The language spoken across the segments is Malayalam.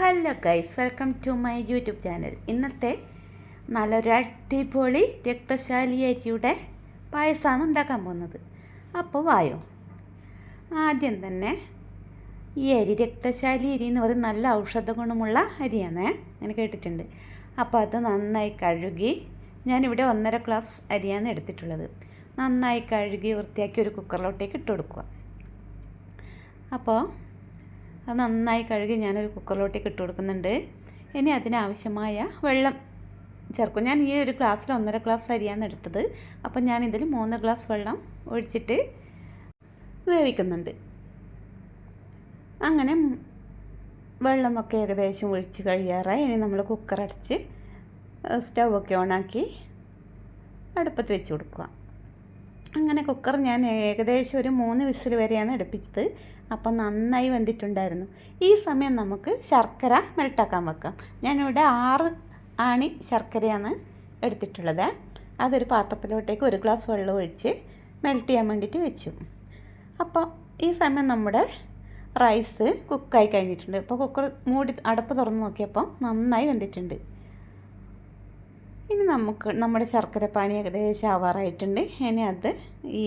Hello guys, welcome to my YouTube channel. ഇന്നത്തെ നല്ലൊരു അടിപൊളി രക്തശാലി അരിയുടെ പായസമാണ് ഉണ്ടാക്കാൻ പോകുന്നത്. അപ്പോൾ വായോ. ആദ്യം തന്നെ ഈ അരി രക്തശാലി അരി എന്ന് പറയുന്നത് നല്ല ഔഷധ ഗുണമുള്ള അരിയാണ്, ഞാൻ കേട്ടിട്ടുണ്ട്. അപ്പോൾ അത് നന്നായി കഴുകി, ഞാനിവിടെ 1.5 ഗ്ലാസ് അരിയാണ് എടുത്തിട്ടുള്ളത്. നന്നായി കഴുകി വൃത്തിയാക്കി ഒരു കുക്കറിലോട്ടേക്ക് ഇട്ട് കൊടുക്കുക. അപ്പോൾ അത് നന്നായി കഴുകി ഞാനൊരു കുക്കറിലോട്ടേക്ക് ഇട്ട് കൊടുക്കുന്നുണ്ട്. ഇനി അതിനാവശ്യമായ വെള്ളം ചേർക്കും. ഞാൻ ഈ ഒരു ഗ്ലാസ്സിൽ 1.5 ഗ്ലാസ് അരിയാണ് എടുത്തത്. അപ്പം ഞാനിതിൽ 3 ഗ്ലാസ് വെള്ളം ഒഴിച്ചിട്ട് വേവിക്കുന്നുണ്ട്. അങ്ങനെ വെള്ളമൊക്കെ ഏകദേശം ഒഴിച്ച് കഴിയാറായി. ഇനി നമ്മൾ കുക്കർ അടച്ച് സ്റ്റൗവൊക്കെ ഓണാക്കി അടുപ്പത്ത് വെച്ച് കൊടുക്കുക. അങ്ങനെ കുക്കർ ഞാൻ ഏകദേശം ഒരു 3 വിസിൽ വരെയാണ് അടുപ്പിച്ചത്. അപ്പം നന്നായി വെന്തിട്ടുണ്ടായിരുന്നു. ഈ സമയം നമുക്ക് ശർക്കര മെൽട്ടാക്കാൻ വെക്കാം. ഞാനിവിടെ 6 ആണി ശർക്കരയാണ് എടുത്തിട്ടുള്ളത്. അതൊരു പാത്രത്തിലോട്ടേക്ക് 1 ഗ്ലാസ് വെള്ളം ഒഴിച്ച് മെൽറ്റ് ചെയ്യാൻ വേണ്ടിയിട്ട് വെച്ചു. അപ്പോൾ ഈ സമയം നമ്മുടെ റൈസ് കുക്കായി കഴിഞ്ഞിട്ടുണ്ട്. അപ്പോൾ കുക്കർ മൂടി അടപ്പ് തുറന്ന് നോക്കിയപ്പോൾ നന്നായി വെന്തിട്ടുണ്ട്. ഇനി നമ്മുടെ ശർക്കര പാനി ഏകദേശം ആവാറായിട്ടുണ്ട്. ഇനി അത് ഈ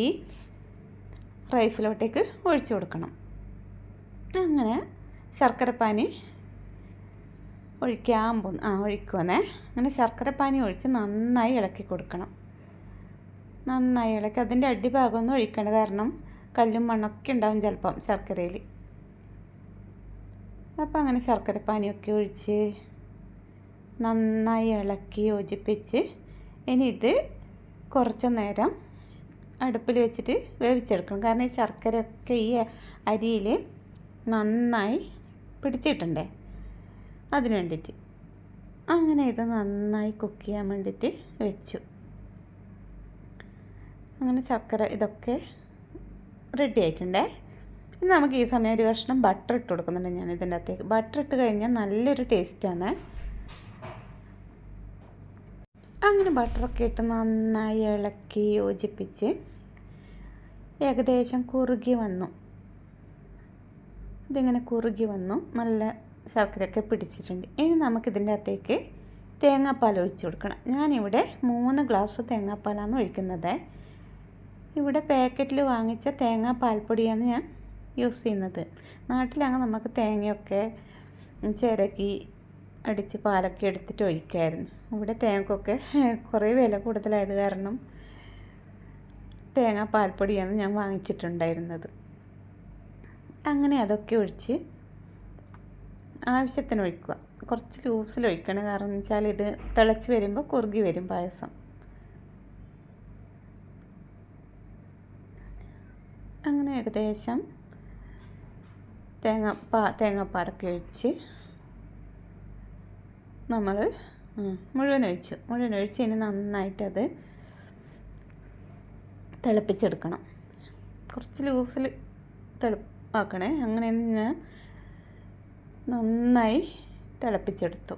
റൈസിലോട്ടേക്ക് ഒഴിച്ചു കൊടുക്കണം. അങ്ങനെ ശർക്കര പാനി ഒഴിക്കുവന്നേ. അങ്ങനെ ശർക്കര പാനി ഒഴിച്ച് നന്നായി ഇളക്കി കൊടുക്കണം. നന്നായി ഇളക്കി അതിൻ്റെ അടിഭാഗമൊന്നും ഒഴിക്കേണ്ട, കാരണം കല്ലും മണ്ണൊക്കെ ഉണ്ടാവും ചിലപ്പം ശർക്കരയിൽ. അപ്പോൾ അങ്ങനെ ശർക്കര പാനിയൊക്കെ ഒഴിച്ച് നന്നായി ഇളക്കി യോജിപ്പിച്ച് ഇനി ഇത് കുറച്ച് നേരം അടുപ്പിൽ വെച്ചിട്ട് വേവിച്ചെടുക്കണം. കാരണം ഈ ശർക്കരയൊക്കെ ഈ അരിയിൽ നന്നായി പിടിച്ചിട്ടുണ്ടേ, അതിന് വേണ്ടിയിട്ട്. അങ്ങനെ ഇത് നന്നായി കുക്ക് ചെയ്യാൻ വേണ്ടിയിട്ട് വെച്ചു. അങ്ങനെ ശർക്കര ഇതൊക്കെ റെഡി ആയിട്ടുണ്ടേ. ഇനി നമുക്ക് ഈ സമയം ഒരു കഷ്ണം ബട്ടർ ഇട്ട് കൊടുക്കുന്നുണ്ട് ഞാൻ ഇതിൻ്റെ അകത്തേക്ക്. ബട്ടർ ഇട്ട് കഴിഞ്ഞാൽ നല്ലൊരു ടേസ്റ്റാണ്. അങ്ങനെ ബട്ടറൊക്കെ ഇട്ട് നന്നായി ഇളക്കി യോജിപ്പിച്ച് ഏകദേശം കുറുകി വന്നു. ഇതിങ്ങനെ കുറുകി വന്നു, നല്ല ശർക്കരയൊക്കെ പിടിച്ചിട്ടുണ്ട്. ഇനി നമുക്കിതിൻ്റെ അകത്തേക്ക് തേങ്ങാപ്പാൽ ഒഴിച്ച് കൊടുക്കണം. ഞാനിവിടെ 3 ഗ്ലാസ് തേങ്ങാപ്പാലാണ് ഒഴിക്കുന്നത്. ഇവിടെ പാക്കറ്റിൽ വാങ്ങിച്ച തേങ്ങാപ്പാൽപ്പൊടിയാണ് ഞാൻ യൂസ് ചെയ്യുന്നത്. നാട്ടിലങ്ങനെ നമുക്ക് തേങ്ങയൊക്കെ ചിരകി അടിച്ച് പാലൊക്കെ എടുത്തിട്ട് ഒഴിക്കാമായിരുന്നു. ഇവിടെ തേങ്ങക്കൊക്കെ കുറേ വില കൂടുതലായത് കാരണം തേങ്ങാപ്പാൽപ്പൊടിയാണ് ഞാൻ വാങ്ങിച്ചിട്ടുണ്ടായിരുന്നത്. അങ്ങനെ അതൊക്കെ ഒഴിച്ച് ആവശ്യത്തിന് ഒഴിക്കുക. കുറച്ച് ലൂസിൽ ഒഴിക്കണം, കാരണം എന്ന് വെച്ചാൽ ഇത് തിളച്ച് വരുമ്പോൾ കുറുകി വരും പായസം. അങ്ങനെ ഏകദേശം തേങ്ങാപ്പാലൊക്കെ ഒഴിച്ച് നമ്മൾ മുഴുവൻ ഒഴിച്ച് ഇനി നന്നായിട്ടത് തിളപ്പിച്ചെടുക്കണം. കുറച്ച് ലൂസിൽ ആക്കണേ. അങ്ങനെ ഞാൻ നന്നായി തിളപ്പിച്ചെടുത്തു.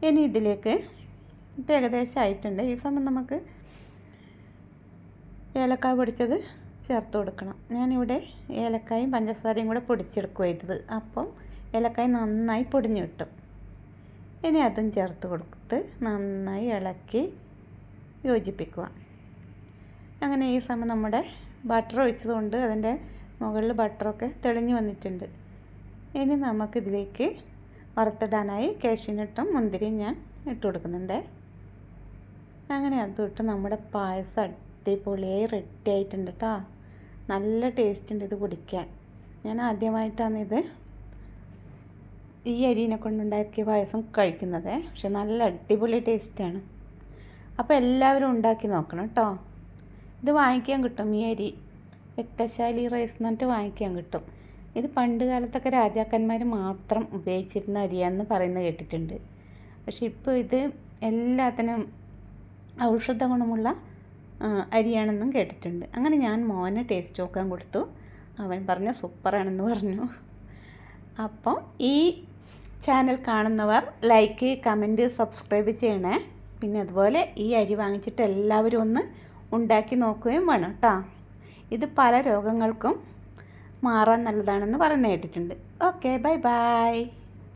ഇനി ഇതിലേക്ക് ഇപ്പോൾ ഏകദേശം ആയിട്ടുണ്ട്. ഈ സമയം നമുക്ക് ഏലക്കായ പൊടിച്ചത് ചേർത്ത് കൊടുക്കണം. ഞാനിവിടെ ഏലക്കായും പഞ്ചസാരയും കൂടെ പൊടിച്ചെടുക്കുക ചെയ്തത്. അപ്പം ഏലക്കായ നന്നായി പൊടിഞ്ഞു കിട്ടും. ഇനി അതും ചേർത്ത് കൊടുത്ത് നന്നായി ഇളക്കി യോജിപ്പിക്കുക. അങ്ങനെ ഈ സമയം നമ്മുടെ ബട്ടർ ഒഴിച്ചതുകൊണ്ട് അതിൻ്റെ മുകളിൽ ബട്ടറൊക്കെ തെളിഞ്ഞു വന്നിട്ടുണ്ട്. ഇനി നമുക്കിതിലേക്ക് വറുത്തിടാനായി കാഷ്യൂനട്ടും മുന്തിരിയും ഞാൻ ഇട്ട് കൊടുക്കുന്നുണ്ട്. അങ്ങനെ അതും ഇട്ട് നമ്മുടെ പായസം അടിപൊളിയായി റെഡി ആയിട്ടുണ്ട് കേട്ടോ. നല്ല ടേസ്റ്റ് ഉണ്ട് ഇത് കുടിക്കാൻ. ഞാൻ ആദ്യമായിട്ടാണ് ഈ അരിനെ കൊണ്ടുണ്ടാക്കിയ പായസം കഴിക്കുന്നത്. പക്ഷെ നല്ല അടിപൊളി ടേസ്റ്റാണ്. അപ്പോൾ എല്ലാവരും ഉണ്ടാക്കി നോക്കണം കേട്ടോ. ഇത് വാങ്ങിക്കാൻ കിട്ടും. ഈ അരി രക്തശാലി റൈസ് എന്നിട്ട് വാങ്ങിക്കാൻ കിട്ടും. ഇത് പണ്ട് കാലത്തൊക്കെ രാജാക്കന്മാർ മാത്രം ഉപയോഗിച്ചിരുന്ന അരിയാണെന്ന് പറയുന്നത് കേട്ടിട്ടുണ്ട്. പക്ഷെ ഇപ്പോൾ ഇത് എല്ലാത്തിനും ഔഷധ ഗുണമുള്ള അരിയാണെന്നും കേട്ടിട്ടുണ്ട്. അങ്ങനെ ഞാൻ മോനെ ടേസ്റ്റ് നോക്കാൻ കൊടുത്തു. അവൻ പറഞ്ഞു സൂപ്പറാണെന്ന് പറഞ്ഞു. അപ്പം ഈ ചാനൽ കാണുന്നവർ ലൈക്ക്, കമൻറ്റ്, സബ്സ്ക്രൈബ് ചെയ്യണേ. പിന്നെ അതുപോലെ ഈ അരി വാങ്ങിച്ചിട്ട് എല്ലാവരും ഒന്ന് ഉണ്ടാക്കി നോക്കുകയും വേണം കേട്ടോ. ഇത് പല രോഗങ്ങൾക്കും മാറാൻ നല്ലതാണെന്ന് പറയുന്നത് കേട്ടിട്ടുണ്ട്. Okay, bye bye.